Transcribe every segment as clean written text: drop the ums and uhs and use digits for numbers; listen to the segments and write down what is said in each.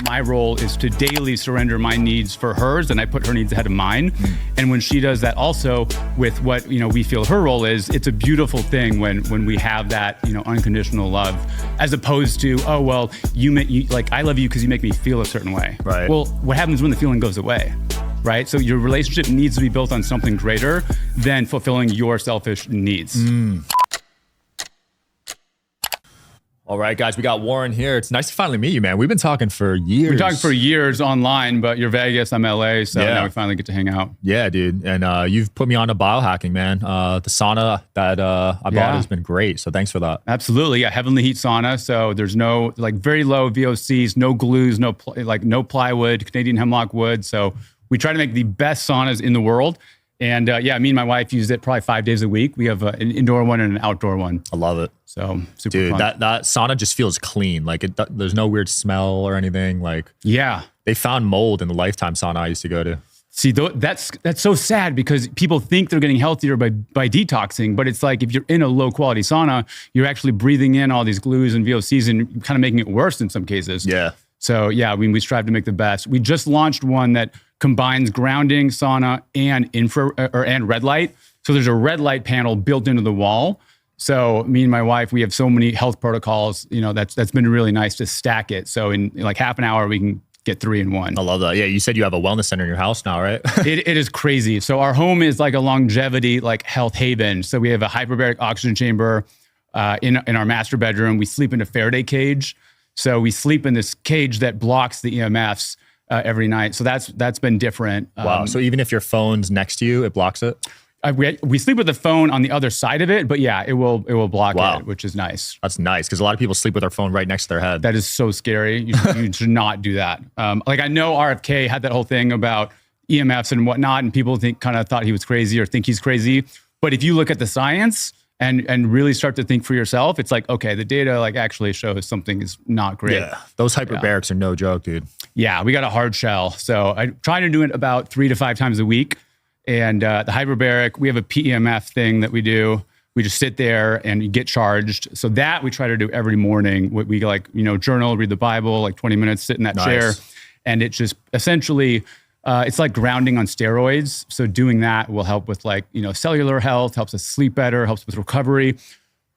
my role is to daily surrender my needs for hers, and I put her needs ahead of mine. And when she does that also with what, we feel her role is, it's a beautiful thing when we have that, unconditional love, as opposed to, oh, well, I love you because you make me feel a certain way. Right. Well, what happens when the feeling goes away? Right? So your relationship needs to be built on something greater than fulfilling your selfish needs. All right, guys, we got Warren here. It's nice to finally meet you, man. We've been talking for years. We're talking for years online, but you're Vegas, I'm LA, so now we finally get to hang out. Yeah, dude. And you've put me on to biohacking, man. The sauna that I bought has been great, so thanks for that. Absolutely, yeah. Heavenly heat sauna. So there's no, very low VOCs, no glues, no plywood, Canadian hemlock wood. So we try to make the best saunas in the world. And me and my wife use it probably 5 days a week. We have an indoor one and an outdoor one. I love it. So super Dude, fun. that sauna just feels clean. There's no weird smell or anything. They found mold in the Lifetime sauna I used to go to. See, that's so sad because people think they're getting healthier by detoxing, but it's like if you're in a low quality sauna, you're actually breathing in all these glues and VOCs and kind of making it worse in some cases. Yeah. So we strive to make the best. We just launched one that combines grounding, sauna, and and red light. So there's a red light panel built into the wall. So me and my wife, we have so many health protocols. That's been really nice to stack it. So in half an hour, we can get 3 in 1. I love that. Yeah, you said you have a wellness center in your house now, right? It is crazy. So our home is like a longevity health haven. So we have a hyperbaric oxygen chamber in our master bedroom. We sleep in a Faraday cage. So we sleep in this cage that blocks the EMFs every night. So that's been different. Wow. So even if your phone's next to you, it blocks it? We sleep with the phone on the other side of it, but yeah, it will block it, which is nice. That's nice because a lot of people sleep with their phone right next to their head. That is so scary. You should not do that. I know RFK had that whole thing about EMFs and whatnot, and people thought he was crazy or think he's crazy. But if you look at the science and really start to think for yourself, it's okay, the data actually shows something is not great. Yeah, those hyperbarics are no joke, dude. Yeah, we got a hard shell. So I try to do it about 3 to 5 times a week. And the hyperbaric, we have a PEMF thing that we do. We just sit there and you get charged. So that we try to do every morning. We journal, read the Bible, 20 minutes, sit in that chair. And it just essentially, it's like grounding on steroids. So doing that will help with cellular health, helps us sleep better, helps with recovery.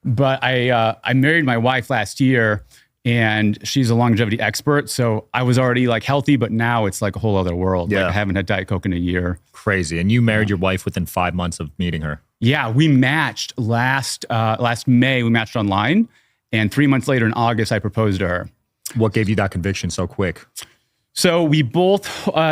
But I married my wife last year, and she's a longevity expert. So I was already healthy, but now it's a whole other world. Yeah. I haven't had Diet Coke in a year. Crazy. And you married your wife within 5 months of meeting her. Yeah, we matched last May. We matched online, and 3 months later in August, I proposed to her. What gave you that conviction so quick? So we both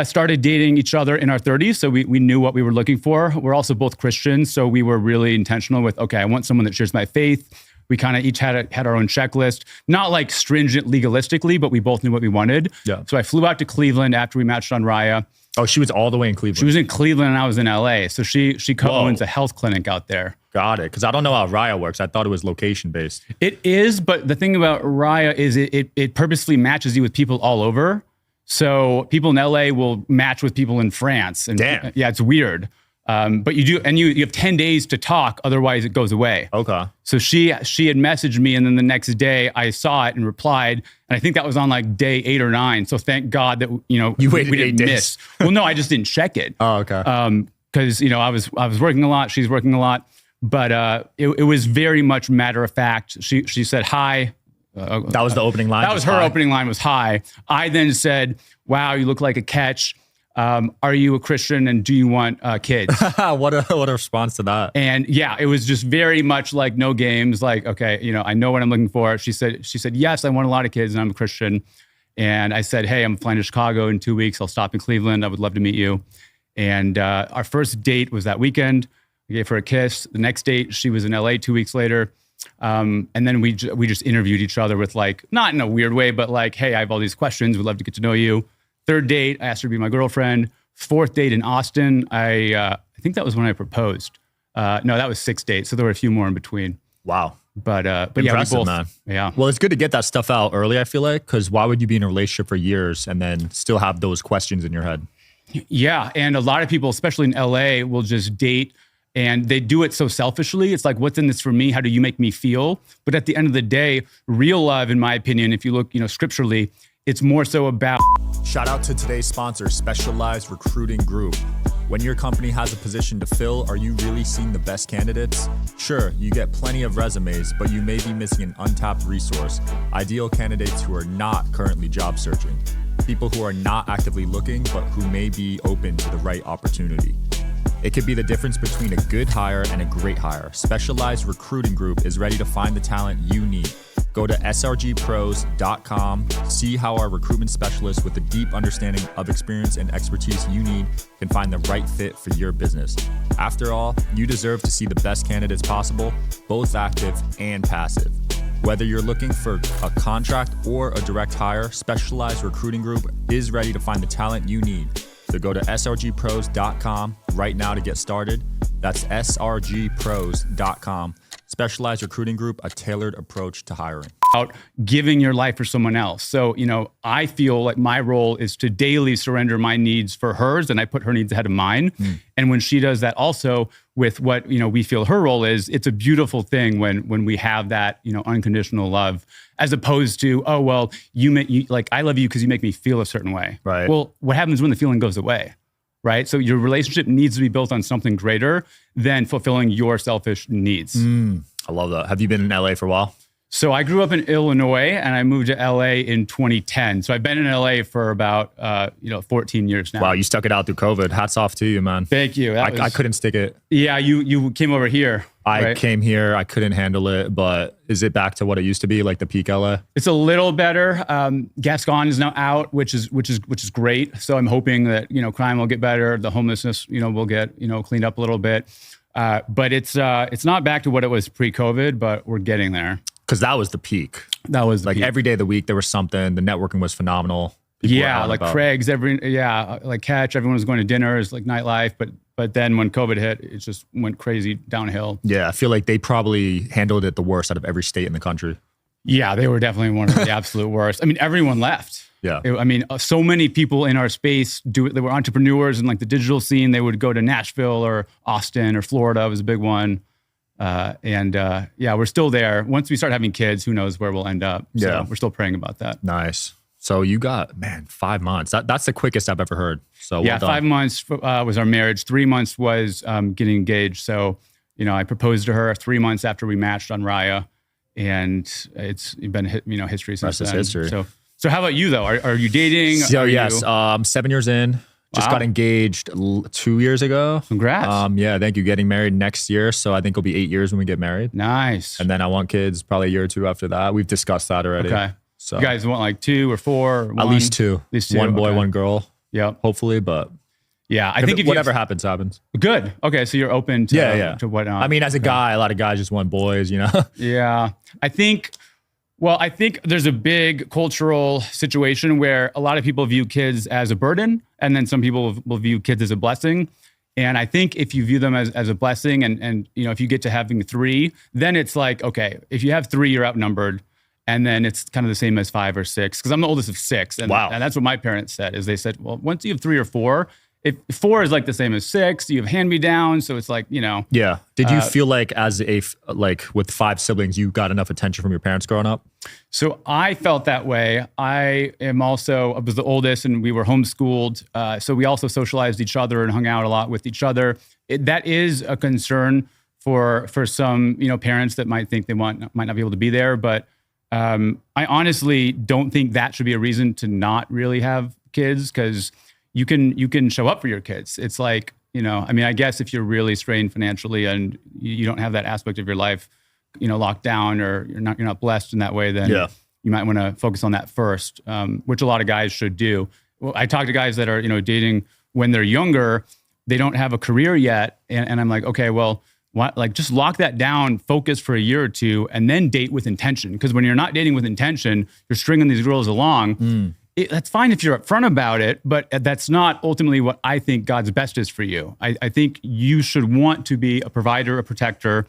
started dating each other in our 30s. So we knew what we were looking for. We're also both Christians. So we were really intentional with, okay, I want someone that shares my faith. We kind of each had our own checklist, not stringent legalistically, but we both knew what we wanted. Yeah. So I flew out to Cleveland after we matched on Raya. Oh, she was all the way in Cleveland. She was in Cleveland and I was in LA. So she co-owns a health clinic out there. Got it. Because I don't know how Raya works. I thought it was location based. It is, but the thing about Raya is it purposely matches you with people all over. So people in LA will match with people in France. And damn. Yeah, it's weird. But you do, and you have 10 days to talk, otherwise it goes away. Okay. So she had messaged me, and then the next day I saw it and replied, and I think that was on day 8 or 9. So thank God that you waited we 8 didn't days. miss. Well, no, I just didn't check it. Oh, okay. Because I was working a lot, she's working a lot, but it was very much matter of fact. She said hi. That was the opening line. That was her opening line was hi. I then said, "Wow, you look like a catch. Are you a Christian and do you want kids?" What a response to that. And yeah, it was just very much no games. Okay, I know what I'm looking for. She said, yes, I want a lot of kids and I'm a Christian. And I said, hey, I'm flying to Chicago in 2 weeks. I'll stop in Cleveland. I would love to meet you. And our first date was that weekend. I gave her a kiss. The next date, she was in LA 2 weeks later. And then we just interviewed each other with not in a weird way, but hey, I have all these questions. We'd love to get to know you. Third date, I asked her to be my girlfriend. Fourth date in Austin, I think that was when I proposed. No, that was 6th date. So there were a few more in between. Wow. But impressive, yeah, we both, man. Yeah. Well, it's good to get that stuff out early, I feel like, because why would you be in a relationship for years and then still have those questions in your head? Yeah. And a lot of people, especially in LA, will just date and they do it so selfishly. It's what's in this for me? How do you make me feel? But at the end of the day, real love, in my opinion, if you look, scripturally, It's more so about. Shout out to today's sponsor, Specialized Recruiting Group. When your company has a position to fill, are you really seeing the best candidates? Sure, you get plenty of resumes, but you may be missing an untapped resource. Ideal candidates who are not currently job searching. People who are not actively looking, but who may be open to the right opportunity. It could be the difference between a good hire and a great hire. Specialized Recruiting Group is ready to find the talent you need. Go to srgpros.com, see how our recruitment specialists with a deep understanding of experience and expertise you need can find the right fit for your business. After all, you deserve to see the best candidates possible, both active and passive. Whether you're looking for a contract or a direct hire, Specialized Recruiting Group is ready to find the talent you need. So go to srgpros.com right now to get started. That's srgpros.com. Specialized Recruiting Group, a tailored approach to hiring. About giving your life for someone else. So, I feel like my role is to daily surrender my needs for hers, and I put her needs ahead of mine. And when she does that also with what, we feel her role is, it's a beautiful thing when we have that, unconditional love, as opposed to, oh, well, I love you because you make me feel a certain way. Right. Well, what happens when the feeling goes away? Right? So your relationship needs to be built on something greater than fulfilling your selfish needs. I love that. Have you been in LA for a while? So I grew up in Illinois and I moved to LA in 2010. So I've been in LA for about 14 years now. Wow, you stuck it out through COVID. Hats off to you, man. Thank you. I couldn't stick it. Yeah, you came over here. I right? came here. I couldn't handle it, but is it back to what it used to be, like the peak LA? It's a little better. Gascon is now out, which is great. So I'm hoping that crime will get better, the homelessness will get cleaned up a little bit. But it's not back to what it was pre-COVID, but we're getting there. Because that was the peak. That was the like peak. Every day of the week there was something. The networking was phenomenal. Yeah, like Craig's like Catch. Everyone was going to dinners, like nightlife. But then when COVID hit, it just went crazy downhill. Yeah, I feel like they probably handled it the worst out of every state in the country. Yeah, they were definitely one of the absolute worst. I mean, everyone left. Yeah. So many people in our space they were entrepreneurs in like the digital scene. They would go to Nashville or Austin or Florida was a big one. We're still there. Once we start having kids, who knows where we'll end up. So yeah. We're still praying about that. Nice. So you got, 5 months. That's the quickest I've ever heard. So well done. 5 months was our marriage. 3 months was getting engaged. So, I proposed to her 3 months after we matched on Raya, and it's been history since then. History. So how about you though? Are you dating? So yes, 7 years in. Just got engaged 2 years ago. Congrats. Yeah, thank you. Getting married next year. So I think it'll be 8 years when we get married. Nice. And then I want kids probably a year or two after that. We've discussed that already. Okay. So you guys want like 2 or 4? Or at least two. One boy, okay. one girl. Yep. Hopefully, but yeah, I think if whatever happens, happens. Good. Okay, so you're open to to whatnot. I mean, as a guy, a lot of guys just want boys, Yeah. I think there's a big cultural situation where a lot of people view kids as a burden, and then some people will view kids as a blessing. And I think if you view them as a blessing and if you get to having 3, then it's like, okay, if you have 3, you're outnumbered. And then it's kind of the same as 5 or 6, because I'm the oldest of 6. And, wow. And that's what my parents said, is they said, well, once you have 3 or 4, if 4 is like the same as 6, you have hand-me-downs, so it's like, Yeah. Did you feel like with 5 siblings, you got enough attention from your parents growing up? So I felt that way. I was the oldest, and we were homeschooled. So we also socialized each other and hung out a lot with each other. That is a concern for some, parents that might think they might not be able to be there. But I honestly don't think that should be a reason to not really have kids, because you can show up for your kids. It's like, I guess if you're really strained financially and you don't have that aspect of your life, locked down, or you're not blessed in that way, then you might want to focus on that first, which a lot of guys should do. Well, I talk to guys that are, dating when they're younger, they don't have a career yet. And I'm like, okay, well, just lock that down, focus for a year or 2, and then date with intention. Because when you're not dating with intention, you're stringing these girls along. That's fine if you're upfront about it, but that's not ultimately what I think God's best is for you. I think you should want to be a provider, a protector.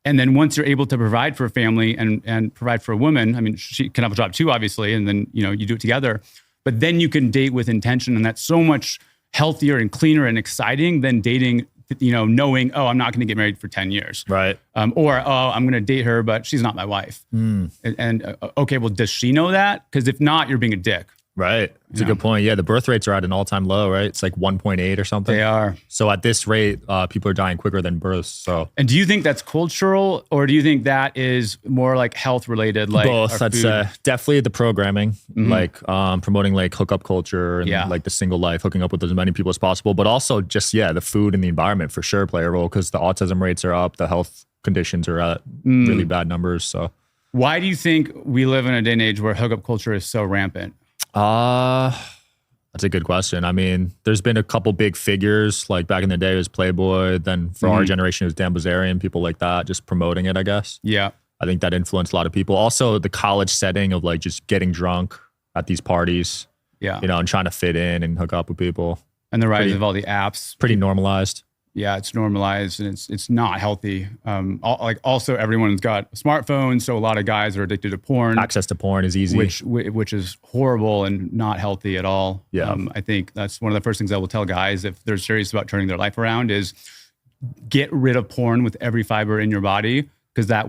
And then once you're able to provide for a family and provide for a woman, she can have a job too, obviously, and then, you do it together. But then you can date with intention, and that's so much healthier and cleaner and exciting than dating, knowing, oh, I'm not going to get married for 10 years. Right. Or, oh, I'm going to date her, but she's not my wife. And okay, well, does she know that? Because if not, you're being a dick. Right. It's a good point. Yeah, the birth rates are at an all-time low, right? It's like 1.8 or something. They are. So at this rate, people are dying quicker than births. So, and do you think that's cultural, or do you think that is more like health related? Like both. I'd say definitely the programming, like promoting like hookup culture and like the single life, hooking up with as many people as possible. But also just the food and the environment for sure play a role, because the autism rates are up, the health conditions are at really bad numbers. So, why do you think we live in a day and age where hookup culture is so rampant? That's a good question. I mean, there's been a couple big figures, like back in the day it was Playboy. Then for our generation, it was Dan Bilzerian, people like that, just promoting it, I guess. Yeah. I think that influenced a lot of people. Also, the college setting of like just getting drunk at these parties, and trying to fit in and hook up with people. And the rise of all the apps. Pretty normalized. Yeah, it's normalized and it's not healthy. Also everyone's got smartphones, so a lot of guys are addicted to porn. Access to porn is easy, which is horrible and not healthy at all. Yeah, I think that's one of the first things I will tell guys if they're serious about turning their life around is get rid of porn with every fiber in your body, because that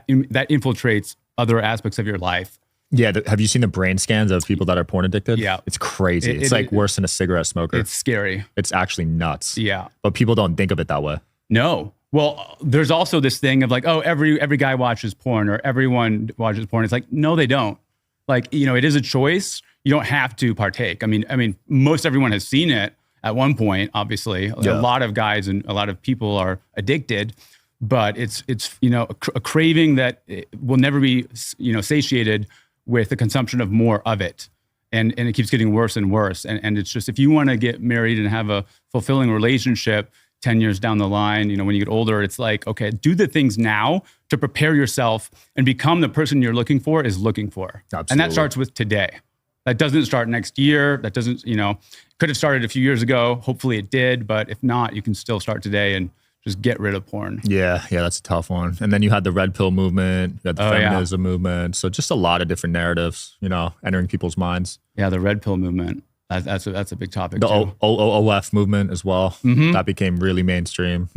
infiltrates other aspects of your life. Yeah, have you seen the brain scans of people that are porn addicted? Yeah. It's crazy. It's like worse than a cigarette smoker. It's scary. It's actually nuts. Yeah. But people don't think of it that way. No. Well, there's also this thing of like, oh, every guy watches porn or everyone watches porn. It's like, no, they don't. Like, it is a choice. You don't have to partake. I mean, most everyone has seen it at one point, obviously. Yeah. A lot of guys and a lot of people are addicted, but it's a craving that will never be, satiated with the consumption of more of it. And it keeps getting worse and worse. And it's just, if you want to get married and have a fulfilling relationship 10 years down the line, when you get older, it's like, okay, do the things now to prepare yourself and become the person you're looking for. Absolutely. And that starts with today. That doesn't start next year. That doesn't, could have started a few years ago. Hopefully it did. But if not, you can still start today and just get rid of porn. Yeah, that's a tough one. And then you had the red pill movement, you had the feminism movement. So just a lot of different narratives, entering people's minds. Yeah, the red pill movement. That's a big topic. The OOF movement as well. That became really mainstream.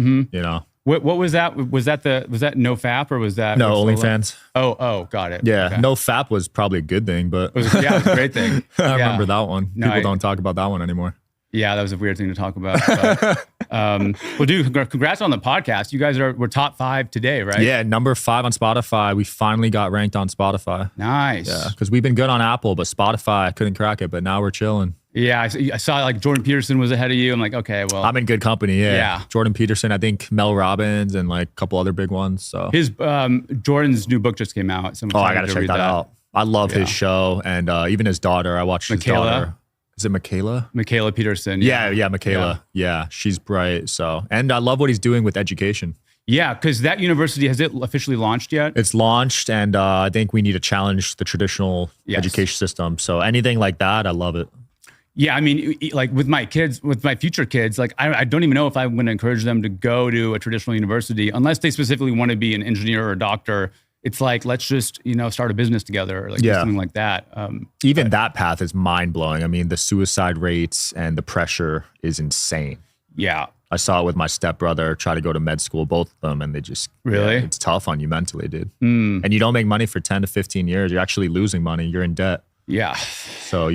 What was that? Was that no FAP or was that OnlyFans? Oh, got it. Yeah, okay. No FAP was probably a good thing, but it was a great thing. I remember that one. People don't talk about that one anymore. Yeah, that was a weird thing to talk about. But, well, dude, congrats on the podcast. You guys we're top 5 today, right? Yeah, number 5 on Spotify. We finally got ranked on Spotify. Nice. Yeah, because we've been good on Apple, but Spotify, I couldn't crack it, but now we're chilling. Yeah, I saw like Jordan Peterson was ahead of you. I'm like, okay, well. I'm in good company, yeah. Jordan Peterson, I think Mel Robbins and like a couple other big ones. So Jordan's new book just came out. I got to check that out. I love his show and even his daughter. I watched his daughter. Is it Michaela? Michaela Peterson. Yeah, Michaela. Yeah, she's bright. So, and I love what he's doing with education. Yeah, because that university, has it officially launched yet? It's launched, and I think we need to challenge the traditional education system. So anything like that, I love it. Yeah, I mean, like with my kids, with my future kids, like I don't even know if I'm going to encourage them to go to a traditional university unless they specifically want to be an engineer or a doctor. It's like, let's just, start a business together or like something like that. Even that path is mind blowing. I mean, the suicide rates and the pressure is insane. Yeah. I saw it with my stepbrother try to go to med school, both of them. And they just, really, it's tough on you mentally, dude. And you don't make money for 10 to 15 years. You're actually losing money. You're in debt. Yeah. So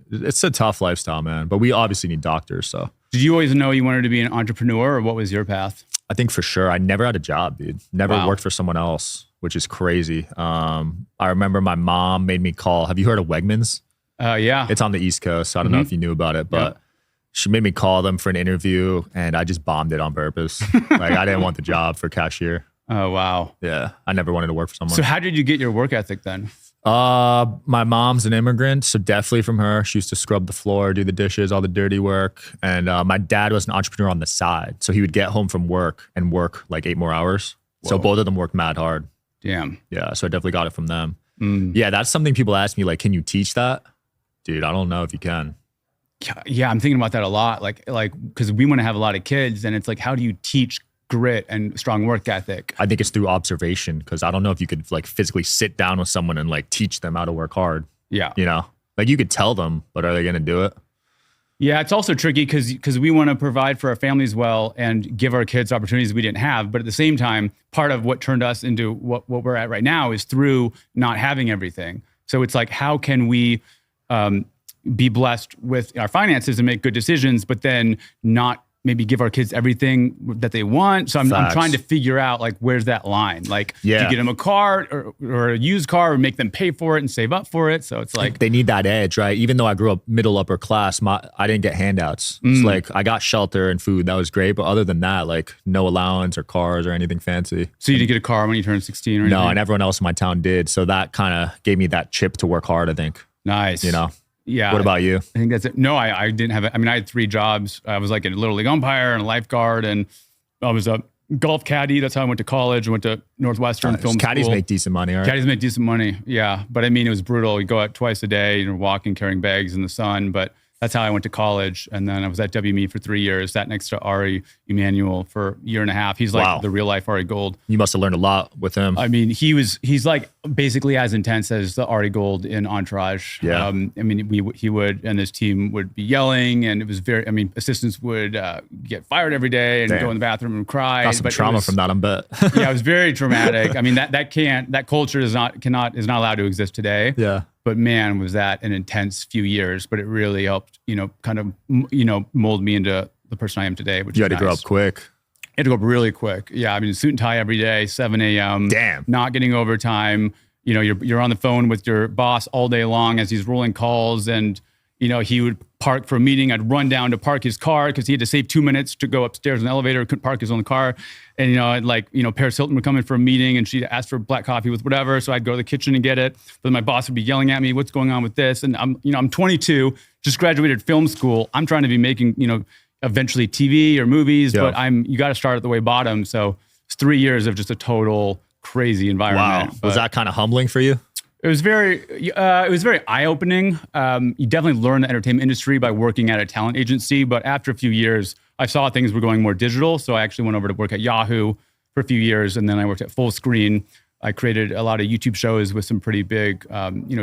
it's a tough lifestyle, man. But we obviously need doctors. So did you always know you wanted to be an entrepreneur or what was your path? I think for sure. I never had a job, dude. Never worked for someone else, which is crazy. I remember my mom made me call. Have you heard of Wegmans? Yeah. It's on the East Coast. So I don't know if you knew about it, but she made me call them for an interview and I just bombed it on purpose. Like I didn't want the job for cashier. Oh, wow. Yeah. I never wanted to work for someone. So how did you get your work ethic then? My mom's an immigrant, so definitely from her. She used to scrub the floor, do the dishes, all the dirty work. And my dad was an entrepreneur on the side. So he would get home from work and work like 8 more hours. Whoa. So both of them worked mad hard. Damn. Yeah, so I definitely got it from them. Yeah, that's something people ask me, like, can you teach that? Dude, I don't know if you can. Yeah, I'm thinking about that a lot. Like, because we want to have a lot of kids and it's like, how do you teach grit and strong work ethic? I think it's through observation, because I don't know if you could like physically sit down with someone and like teach them how to work hard. Yeah. Like you could tell them, but are they going to do it? Yeah, it's also tricky because we want to provide for our families well and give our kids opportunities we didn't have. But at the same time, part of what turned us into what we're at right now is through not having everything. So it's like, how can we be blessed with our finances and make good decisions, but then not maybe give our kids everything that they want. So I'm trying to figure out like, where's that line? Like, do you get them a car or a used car or make them pay for it and save up for it? So it's like, they need that edge, right? Even though I grew up middle upper class, I didn't get handouts. It's like I got shelter and food. That was great. But other than that, like no allowance or cars or anything fancy. So you didn't get a car when you turned 16 or anything? No, and everyone else in my town did. So that kind of gave me that chip to work hard, I think. Nice. You know? Yeah. What about you? I think that's it. No, I didn't have it. I mean, I had 3 jobs. I was like a Little League umpire and a lifeguard, and I was a golf caddy. That's how I went to college. I went to Northwestern Film Caddies School. make decent money, right? Caddies make decent money, yeah. But I mean, it was brutal. You go out twice a day, you're walking, carrying bags in the sun. But that's how I went to college. And then I was at WME for 3 years, sat next to Ari Emanuel for a year and a half. He's like the real life Ari Gold. You must have learned a lot with him. I mean, he's like basically as intense as the Ari Gold in Entourage. Yeah. I mean, he would, and his team would be yelling, and it was very, I mean, assistants would get fired every day and go in the bathroom and cry. Got some trauma from that, I bet. Yeah, it was very traumatic. I mean, that culture is not allowed to exist today. Yeah. But man, was that an intense few years, but it really helped, kind of, mold me into the person I am today, which you had to grow up quick. I had to grow up really quick. Yeah. I mean, suit and tie every day, 7 a.m. Damn. Not getting overtime. You're on the phone with your boss all day long as he's rolling calls, and, he would park for a meeting. I'd run down to park his car because he had to save 2 minutes to go upstairs in the elevator, couldn't park his own car. And, Paris Hilton would come in for a meeting and she'd ask for black coffee with whatever. So I'd go to the kitchen and get it. But then my boss would be yelling at me, what's going on with this? And I'm 22, just graduated film school. I'm trying to be making, eventually TV or movies, but you got to start at the way bottom. So it's 3 years of just a total crazy environment. Wow. Was that kind of humbling for you? It was very eye-opening. You definitely learn the entertainment industry by working at a talent agency. But after a few years, I saw things were going more digital. So I actually went over to work at Yahoo for a few years. And then I worked at Full Screen. I created a lot of YouTube shows with some pretty big,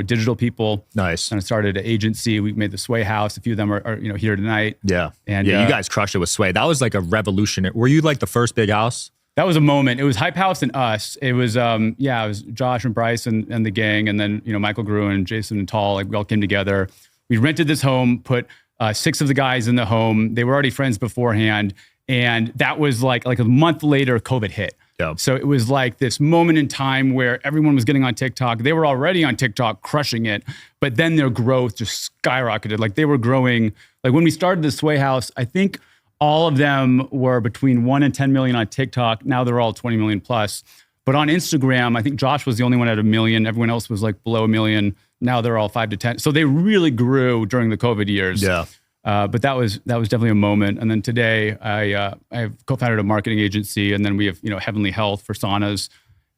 digital people. Nice. And I started an agency. We made the Sway House. A few of them are here tonight. Yeah. And you guys crushed it with Sway. That was like a revolution. Were you like the first big house? That was a moment. It was Hype House and us. It was, it was Josh and Bryce and the gang. And then, Michael Gruen and Jason and Tall, like we all came together. We rented this home, put 6 of the guys in the home. They were already friends beforehand. And that was like a month later, COVID hit. Yeah. So it was like this moment in time where everyone was getting on TikTok. They were already on TikTok, crushing it. But then their growth just skyrocketed. Like they were growing. Like when we started the Sway House, I think all of them were between 1 and 10 million on TikTok. Now they're all 20 million plus. But on Instagram, I think Josh was the only one at 1 million. Everyone else was like below 1 million. Now they're all 5 to 10. So they really grew during the COVID years. Yeah. But that was definitely a moment. And then today I have co-founded a marketing agency, and then we have, Heavenly Health for saunas,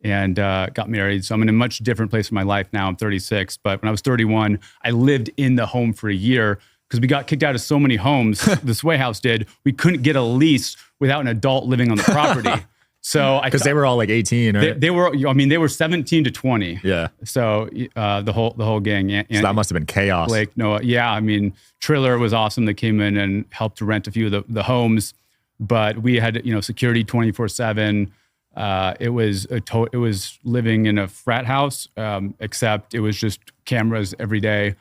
and got married. So I'm in a much different place in my life now. I'm 36, but when I was 31, I lived in the home for a year because we got kicked out of so many homes. The Sway House did. We couldn't get a lease without an adult living on the property. So because they were all like 18, right? They were 17 to 20. Yeah. So the whole gang. And so that must have been chaos. Blake, Noah. Yeah. I mean, Triller was awesome. They came in and helped to rent a few of the homes, but we had, security 24/7. It was living in a frat house, except it was just cameras every day.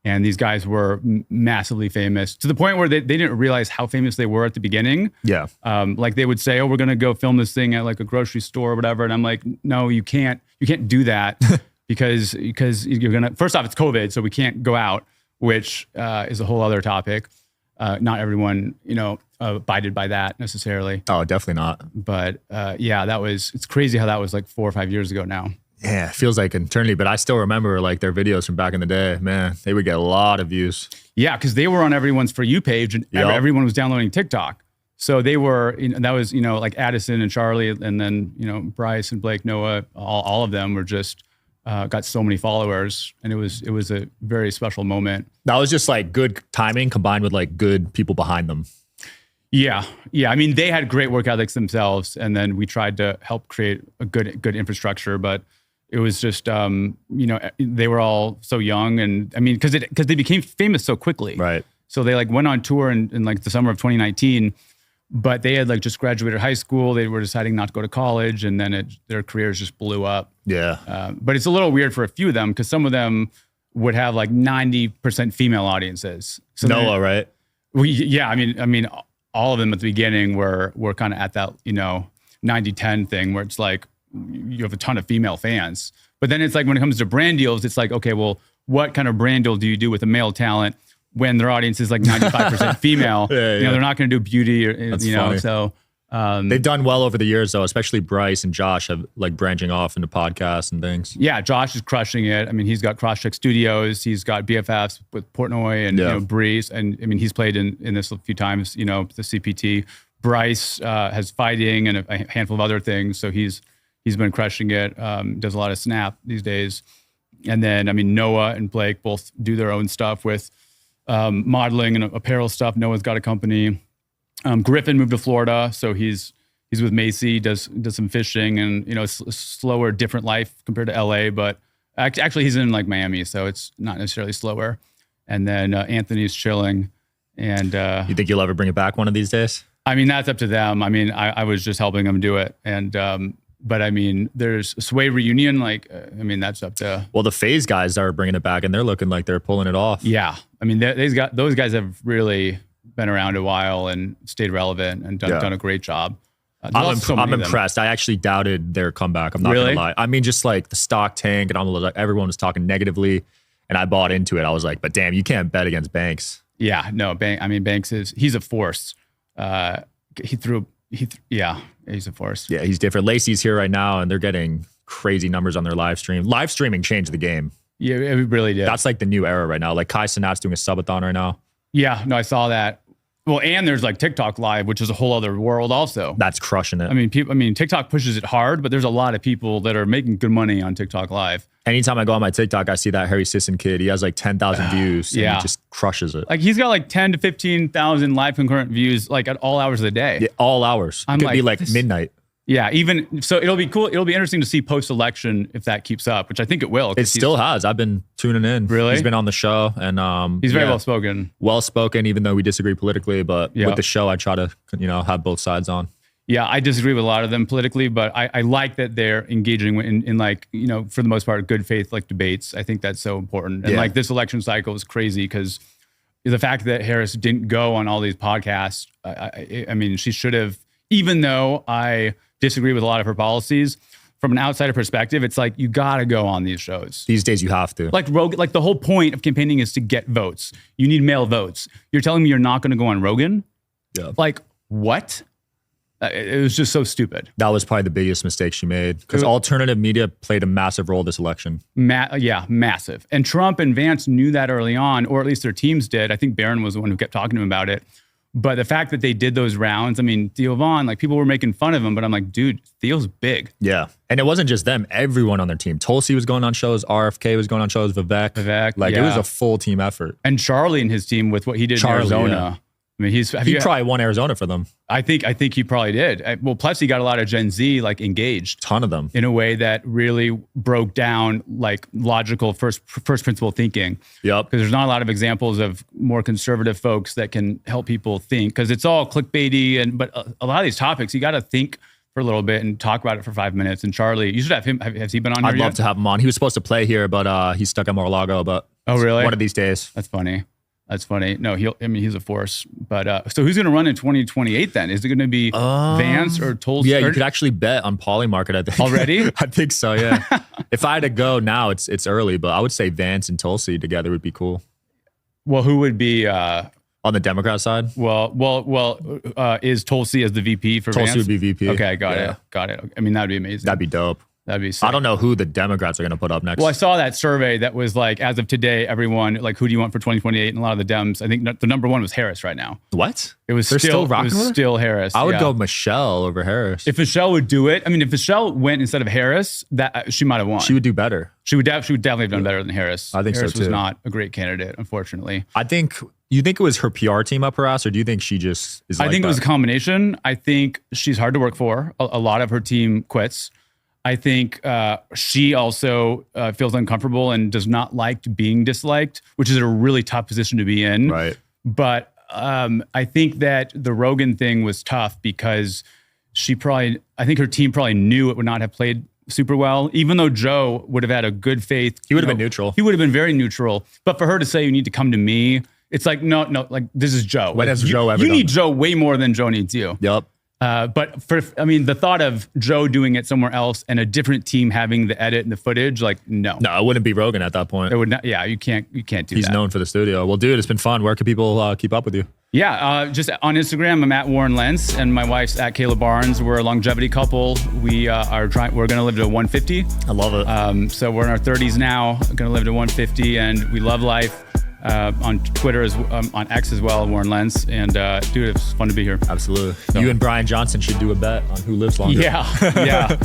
And these guys were massively famous to the point where they didn't realize how famous they were at the beginning. Yeah. Like they would say, oh, we're going to go film this thing at like a grocery store or whatever. And I'm like, no, you can't do that because you're going to, first off, it's COVID. So we can't go out, which is a whole other topic. Not everyone, abided by that necessarily. Oh, definitely not. But it's crazy how that was like 4 or 5 years ago now. Yeah, it feels like an eternity, but I still remember like their videos from back in the day. Man, they would get a lot of views. Yeah, because they were on everyone's For You page, and everyone was downloading TikTok. So they were, that was, like Addison and Charlie, and then, Bryce and Blake, Noah, all of them were just got so many followers, and it was a very special moment. That was just like good timing combined with like good people behind them. Yeah. I mean, they had great work ethics themselves, and then we tried to help create a good infrastructure, but it was just, they were all so young, and I mean, because they became famous so quickly. Right. So they like went on tour in like the summer of 2019, but they had like just graduated high school. They were deciding not to go to college, and then their careers just blew up. Yeah. But it's a little weird for a few of them because some of them would have like 90% female audiences. So Noah, right? Yeah, I mean, all of them at the beginning were kind of at that 90-10 thing where it's like you have a ton of female fans. But then it's like when it comes to brand deals, it's like, okay, well, what kind of brand deal do you do with a male talent when their audience is like 95% female? They're not going to do beauty or funny. So they've done well over the years though, especially Bryce and Josh have like branching off into podcasts and things. Yeah, Josh is crushing it. I mean, he's got Crosscheck Studios, he's got BFFs with Portnoy and Breeze, and I mean, he's played in this a few times. The CPT. Bryce has fighting and a handful of other things, so he's been crushing it. Does a lot of Snap these days, and then I mean, Noah and Blake both do their own stuff with modeling and apparel stuff. Noah's got a company. Griffin moved to Florida, so he's with Macy, does some fishing, and it's a slower, different life compared to LA. But actually, he's in like Miami, so it's not necessarily slower. And then Anthony's chilling. And you think you'll ever bring it back one of these days? I mean, that's up to them. I mean, I was just helping them do it, and but I mean, there's Sway reunion. Like, I mean, that's up to. Well, the Phase guys are bringing it back, and they're looking like they're pulling it off. Yeah, I mean, those guys have really been around a while and stayed relevant and done a great job. I'm impressed. I actually doubted their comeback. I'm not gonna lie. I mean, just like the stock tank and everyone was talking negatively, and I bought into it. I was like, but damn, you can't bet against Banks. Yeah, no, Banks he's a force. He's a force. Yeah, he's different. Lacey's here right now, and they're getting crazy numbers on their live stream. Live streaming changed the game. Yeah, it really did. That's like the new era right now. Like Kai Cenat's doing a subathon right now. Yeah, no, I saw that. Well, and there's like TikTok Live, which is a whole other world also. That's crushing it. I mean, TikTok pushes it hard, but there's a lot of people that are making good money on TikTok Live. Anytime I go on my TikTok, I see that Harry Sisson kid. He has like 10,000 views. And he just crushes it. Like he's got like 10 to 15,000 live concurrent views, like at all hours of the day. Yeah, all hours. It could be like midnight. Yeah, even so, it'll be cool. It'll be interesting to see post-election if that keeps up, which I think it will. It still has. I've been tuning in. Really? He's been on the show, and he's very well-spoken. Well-spoken, even though we disagree politically. But with the show, I try to have both sides on. Yeah, I disagree with a lot of them politically, but I like that they're engaging in like, for the most part, good faith like debates. I think that's so important. And like this election cycle is crazy because the fact that Harris didn't go on all these podcasts, I mean, she should have, even though I disagree with a lot of her policies, from an outsider perspective, it's like you gotta go on these shows. These days you have to. Like Rogan, like the whole point of campaigning is to get votes. You need male votes. You're telling me you're not gonna go on Rogan? Yeah. Like what? It was just so stupid. That was probably the biggest mistake she made because alternative media played a massive role this election. Yeah, massive. And Trump and Vance knew that early on, or at least their teams did. I think Barron was the one who kept talking to him about it. But the fact that they did those rounds, I mean, Theo Vaughn, like people were making fun of him, but I'm like, dude, Theo's big. Yeah. And it wasn't just them. Everyone on their team. Tulsi was going on shows. RFK was going on shows. Vivek. Like it was a full team effort. And Charlie and his team with what he did in Arizona. Yeah. I mean, he probably won Arizona for them. I think he probably did. Well, plus he got a lot of Gen Z like engaged. Ton of them. In a way that really broke down like logical first principle thinking. Yep. Because there's not a lot of examples of more conservative folks that can help people think. Because it's all clickbaity, but a lot of these topics you got to think for a little bit and talk about it for 5 minutes. And Charlie, you should have him. Has he been on here I'd love to have him on. He was supposed to play here, but he's stuck at Mar-a-Lago. But oh really? One of these days. That's funny. No, he's a force. But so who's going to run in 2028 then? Is it going to be Vance or Tulsi? Yeah, you could actually bet on Polymarket, I think. Already? I think so, yeah. If I had to go now, it's early, but I would say Vance and Tulsi together would be cool. Well, who would be... on the Democrat side? Is Tulsi as the VP for Vance? Tulsi would be VP. Okay, got it. I mean, that'd be amazing. That'd be dope. That'd be sick. I don't know who the Democrats are going to put up next. Well, I saw that survey that was like, as of today, everyone, like, who do you want for 2028? And a lot of the Dems, I think the number one was Harris right now. What? They're still Harris. I would go Michelle over Harris. If Michelle would do it, I mean, if Michelle went instead of Harris, that she might have won. She would do better. She would definitely have done better than Harris. I think Harris so too. was not a great candidate, unfortunately. You think it was her PR team up her ass, or do you think she just is like I think that? It was a combination. I think she's hard to work for. A lot of her team quits. I think she also feels uncomfortable and does not like being disliked, which is a really tough position to be in. Right. But I think that the Rogan thing was tough because I think her team probably knew it would not have played super well, even though Joe would have had a good faith. He would have been neutral. He would have been very neutral. But for her to say you need to come to me, it's like, no, like this is Joe. When has Joe ever You done need that? Joe way more than Joe needs you. Yep. But the thought of Joe doing it somewhere else and a different team having the edit and the footage, like, no. No, it wouldn't be Rogan at that point. It would not. Yeah, you can't do that. He's known for the studio. Well, dude, it's been fun. Where can people keep up with you? Yeah, just on Instagram, I'm at Warren Lentz, and my wife's at Kayla Barnes. We're a longevity couple. We're going to live to 150. I love it. So we're in our 30s now, going to live to 150, and we love life. On Twitter, on X as well, Warren Lentz. And dude, it's fun to be here. Absolutely. So, you and Brian Johnson should do a bet on who lives longer. Yeah.